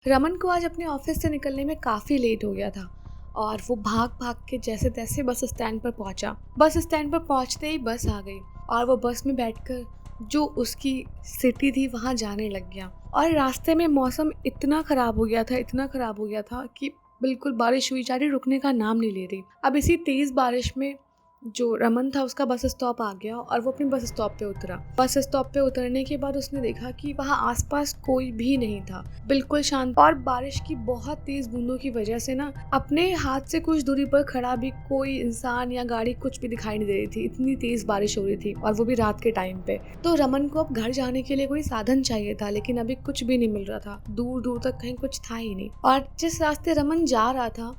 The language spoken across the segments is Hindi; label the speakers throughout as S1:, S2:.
S1: रमन को आज अपने ऑफिस से निकलने में काफ़ी लेट हो गया था और वो भाग भाग के जैसे तैसे बस स्टैंड पर पहुंचा। बस स्टैंड पर पहुंचते ही बस आ गई और वो बस में बैठकर जो उसकी सिटी थी वहां जाने लग गया। और रास्ते में मौसम इतना ख़राब हो गया था कि बिल्कुल बारिश हुई जा रही, रुकने का नाम नहीं ले रही। अब इसी तेज़ बारिश में जो रमन था उसका बस स्टॉप आ गया और वो अपने बस स्टॉप पे उतरा। बस स्टॉप पे उतरने के बाद उसने देखा कि वहाँ आसपास कोई भी नहीं था, बिल्कुल शांत। और बारिश की बहुत तेज बूंदों की वजह से ना अपने हाथ से कुछ दूरी पर खड़ा भी कोई इंसान या गाड़ी कुछ भी दिखाई नहीं दे रही थी, इतनी तेज बारिश हो रही थी और वो भी रात के टाइम पे। तो रमन को अब घर जाने के लिए कोई साधन चाहिए था, लेकिन अभी कुछ भी नहीं मिल रहा था, दूर दूर तक कहीं कुछ था ही नहीं। और जिस रास्ते रमन जा रहा था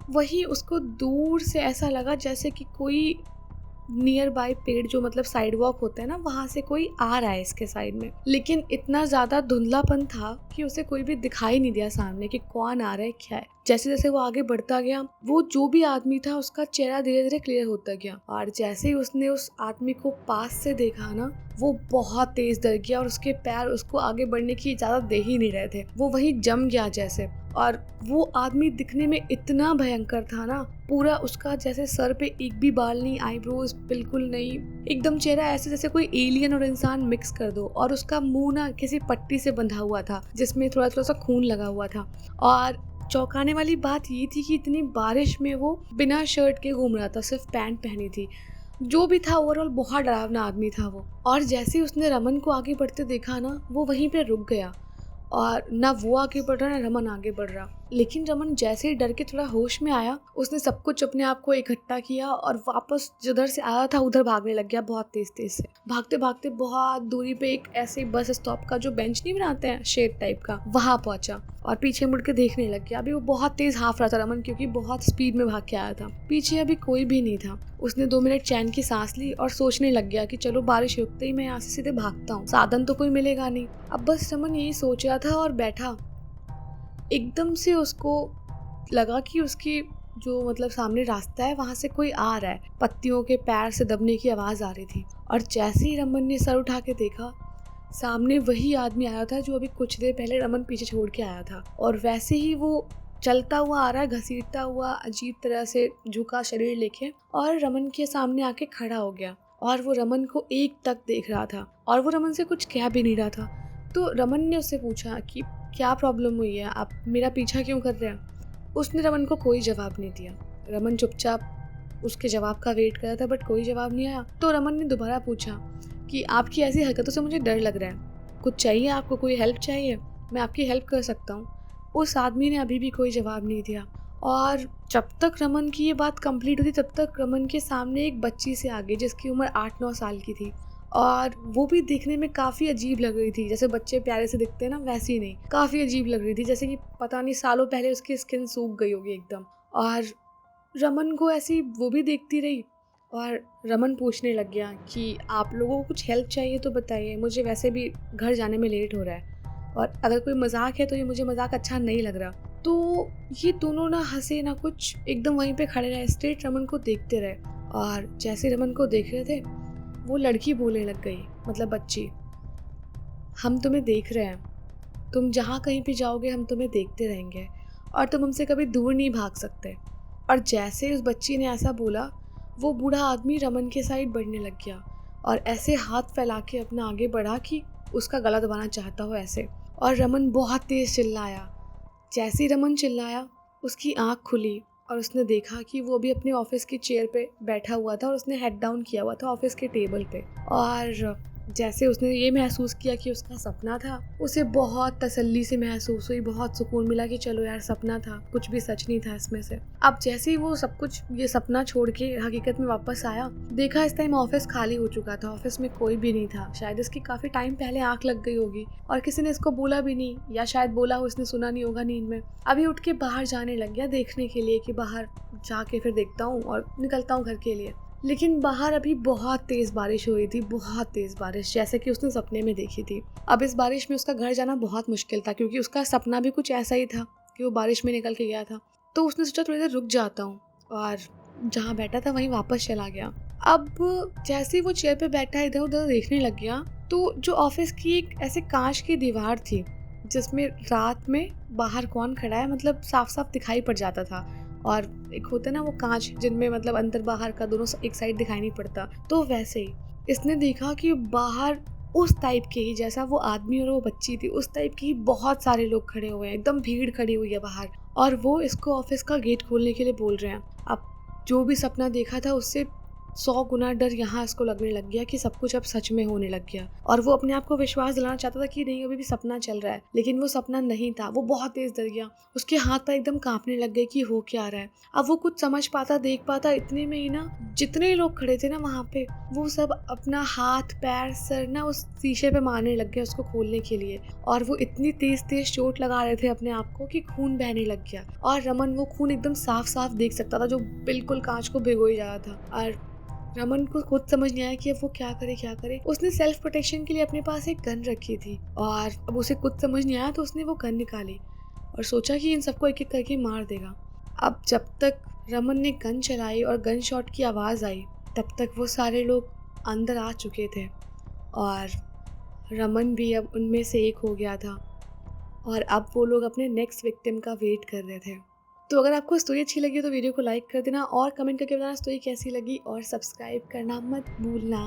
S1: वही उसको दूर से ऐसा लगा जैसे कि कोई नियर बाय पेड़, जो मतलब साइड वॉक होता है ना, वहां से कोई आ रहा है इसके साइड में। लेकिन इतना ज्यादा धुंधलापन था कि उसे कोई भी दिखाई नहीं दिया सामने कि कौन आ रहा है, क्या है। जैसे जैसे वो आगे बढ़ता गया, वो जो भी आदमी था उसका चेहरा धीरे धीरे क्लियर होता गया। और जैसे ही उसने उस आदमी को पास से देखा ना, वो बहुत तेज डर गया और उसके पैर उसको आगे बढ़ने की इजाजत दे ही नहीं रहे थे। वो वहीं जम गया जैसे। और वो आदमी दिखने में इतना भयंकर था ना, पूरा उसका जैसे सर पे एक भी बाल नहीं, आईब्रोज बिल्कुल नहीं, एकदम चेहरा ऐसे जैसे कोई एलियन और इंसान मिक्स कर दो। और उसका मुंह ना किसी पट्टी से बंधा हुआ था जिसमें थोड़ा थोड़ा सा खून लगा हुआ था। और चौंकाने वाली बात ये थी कि इतनी बारिश में वो बिना शर्ट के घूम रहा था, सिर्फ पैंट पहनी थी। जो भी था ओवरऑल बहुत डरावना आदमी था वो। और जैसे ही उसने रमन को आगे बढ़ते देखा ना, वो वहीं पे रुक गया और ना वो आगे बढ़ रहा ना रमन आगे बढ़ रहा। लेकिन रमन जैसे ही डर के थोड़ा होश में आया, उसने सब कुछ अपने आप को इकट्ठा किया और वापस जिधर से आया था उधर भागने लग गया, बहुत तेज तेज से। भागते भागते बहुत दूरी पे एक ऐसे बस स्टॉप का जो बेंच नहीं बनाते हैं, शेड टाइप का, वहां पहुंचा और पीछे मुड़ के देखने लग गया। अभी वो बहुत तेज हाफ रहा था रमन, क्योंकि बहुत स्पीड में भाग के आया था। पीछे अभी कोई भी नहीं था। उसने 2 मिनट चैन की सांस ली और सोचने लग गया कि चलो बारिश रुकते ही मैं यहाँ से सीधे भागता हूँ, साधन तो कोई मिलेगा नहीं। अब बस रमन यही सोच रहा था और बैठा। एकदम से उसको लगा कि उसकी जो मतलब सामने रास्ता है वहां से कोई आ रहा है, पत्तियों के पैर से दबने की आवाज आ रही थी। और जैसे ही रमन ने सर उठा के देखा, सामने वही आदमी आया था जो अभी कुछ देर पहले रमन पीछे छोड़ के आया था। और वैसे ही वो चलता हुआ आ रहा है, घसीटता हुआ, अजीब तरह से झुका शरीर लेके, और रमन के सामने आके खड़ा हो गया। और वो रमन को एक तक देख रहा था और वो रमन से कुछ कह भी नहीं रहा था। तो रमन ने उससे पूछा कि क्या प्रॉब्लम हुई है, आप मेरा पीछा क्यों कर रहे हैं। उसने रमन को कोई जवाब नहीं दिया। रमन चुपचाप उसके जवाब का वेट कर रहा था, बट कोई जवाब नहीं आया। तो रमन ने दोबारा पूछा कि आपकी ऐसी हरकतों से मुझे डर लग रहा है, कुछ चाहिए आपको, कोई हेल्प चाहिए, मैं आपकी हेल्प कर सकता हूँ। उस आदमी ने अभी भी कोई जवाब नहीं दिया। और जब तक रमन की ये बात कंप्लीट होती, तब तक रमन के सामने एक बच्ची से आ गई जिसकी उम्र 8-9 साल की थी। और वो भी देखने में काफ़ी अजीब लग रही थी, जैसे बच्चे प्यारे से दिखते हैं ना, वैसी नहीं, काफ़ी अजीब लग रही थी, जैसे कि पता नहीं सालों पहले उसकी स्किन सूख गई होगी एकदम। और रमन को ऐसी वो भी देखती रही और रमन पूछने लग गया कि आप लोगों को कुछ हेल्प चाहिए तो बताइए, मुझे वैसे भी घर जाने में लेट हो रहा है और अगर कोई मजाक है तो ये मुझे मजाक अच्छा नहीं लग रहा। तो ये दोनों ना हंसे ना कुछ, एकदम वहीं पे खड़े रहे, स्ट्रेट रमन को देखते रहे। और जैसे रमन को देख रहे थे, वो लड़की बोलने लग गई, मतलब बच्ची, हम तुम्हें देख रहे हैं, तुम जहाँ कहीं भी जाओगे हम तुम्हें देखते रहेंगे और तुम हमसे कभी दूर नहीं भाग सकते। और जैसे उस बच्ची ने ऐसा बोला, वो बूढ़ा आदमी रमन के साइड बढ़ने लग गया और ऐसे हाथ फैला के अपना आगे बढ़ा कि उसका गला दबाना चाहता हो ऐसे। और रमन बहुत तेज चिल्लाया। जैसे ही रमन चिल्लाया, उसकी आँख खुली और उसने देखा कि वो भी अपने ऑफिस की चेयर पे बैठा हुआ था और उसने हेड डाउन किया हुआ था ऑफिस के टेबल पे। और जैसे उसने ये महसूस किया कि उसका सपना था, उसे बहुत तसल्ली से महसूस हुई, बहुत सुकून मिला कि चलो यार सपना था, कुछ भी सच नहीं था इसमें से। अब जैसे ही वो सब कुछ ये सपना छोड़ के हकीकत में वापस आया, देखा इस टाइम ऑफिस खाली हो चुका था, ऑफिस में कोई भी नहीं था। शायद इसकी काफी टाइम पहले आंख लग गई होगी और किसी ने इसको बोला भी नहीं, या शायद बोला हो इसने सुना नहीं होगा नींद में। अभी उठ के बाहर जाने लग गया देखने के लिए कि बाहर जाके फिर देखता हूँ और निकलता हूँ घर के लिए। लेकिन बाहर अभी बहुत तेज बारिश हो रही थी, बहुत तेज बारिश, जैसे कि उसने सपने में देखी थी। अब इस बारिश में उसका घर जाना बहुत मुश्किल था, क्योंकि उसका सपना भी कुछ ऐसा ही था कि वो बारिश में निकल के गया था। तो उसने सोचा थोड़ी देर रुक जाता हूँ, और जहाँ बैठा था वहीं वापस चला गया। अब जैसे ही वो चेयर पे बैठा इधर उधर देखने लग गया, तो जो ऑफिस की एक ऐसे कांच की दीवार थी जिसमें रात में बाहर कौन खड़ा है मतलब साफ साफ दिखाई पड़ जाता था। और एक होता है ना वो कांच जिनमें मतलब अंदर बाहर का दोनों एक साइड दिखाई नहीं पड़ता, तो वैसे ही इसने देखा कि बाहर उस टाइप के ही, जैसा वो आदमी और वो बच्ची थी उस टाइप के ही बहुत सारे लोग खड़े हुए हैं, एकदम भीड़ खड़ी हुई है बाहर। और वो इसको ऑफिस का गेट खोलने के लिए बोल रहे हैं। अब जो भी सपना देखा था उससे 100 गुना डर यहाँ इसको लगने लग गया कि सब कुछ अब सच में होने लग गया। और वो अपने आप को विश्वास दिलाना चाहता था कि नहीं अभी भी सपना चल रहा है, लेकिन वो सपना नहीं था। वो बहुत तेज डर गया, उसके हाथ पैर एकदम कांपने लग गए कि हो क्या रहा है। अब वो कुछ समझ पाता देख पाता, इतने में ही ना जितने लोग खड़े थे ना वहाँ पे, वो सब अपना हाथ पैर सर ना उस शीशे पे मारने लग गए उसको खोलने के लिए। और वो इतनी तेज तेज चोट लगा रहे थे अपने आप को कि खून बहने लग गया। और रमन वो खून एकदम साफ साफ देख सकता था जो बिल्कुल कांच को भिगोई जा रहा था। और रमन को खुद समझ नहीं आया कि अब वो क्या करे। उसने सेल्फ प्रोटेक्शन के लिए अपने पास एक गन रखी थी और अब उसे कुछ समझ नहीं आया तो उसने वो गन निकाली और सोचा कि इन सबको एक एक करके मार देगा। अब जब तक रमन ने गन चलाई और गन शॉट की आवाज़ आई तब तक वो सारे लोग अंदर आ चुके थे और रमन भी अब उनमें से एक हो गया था। और अब वो लोग अपने नेक्स्ट विक्टिम का वेट कर रहे थे। तो अगर आपको स्टोरी अच्छी लगी तो वीडियो को लाइक कर देना और कमेंट करके बताना स्टोरी कैसी लगी और सब्सक्राइब करना मत भूलना।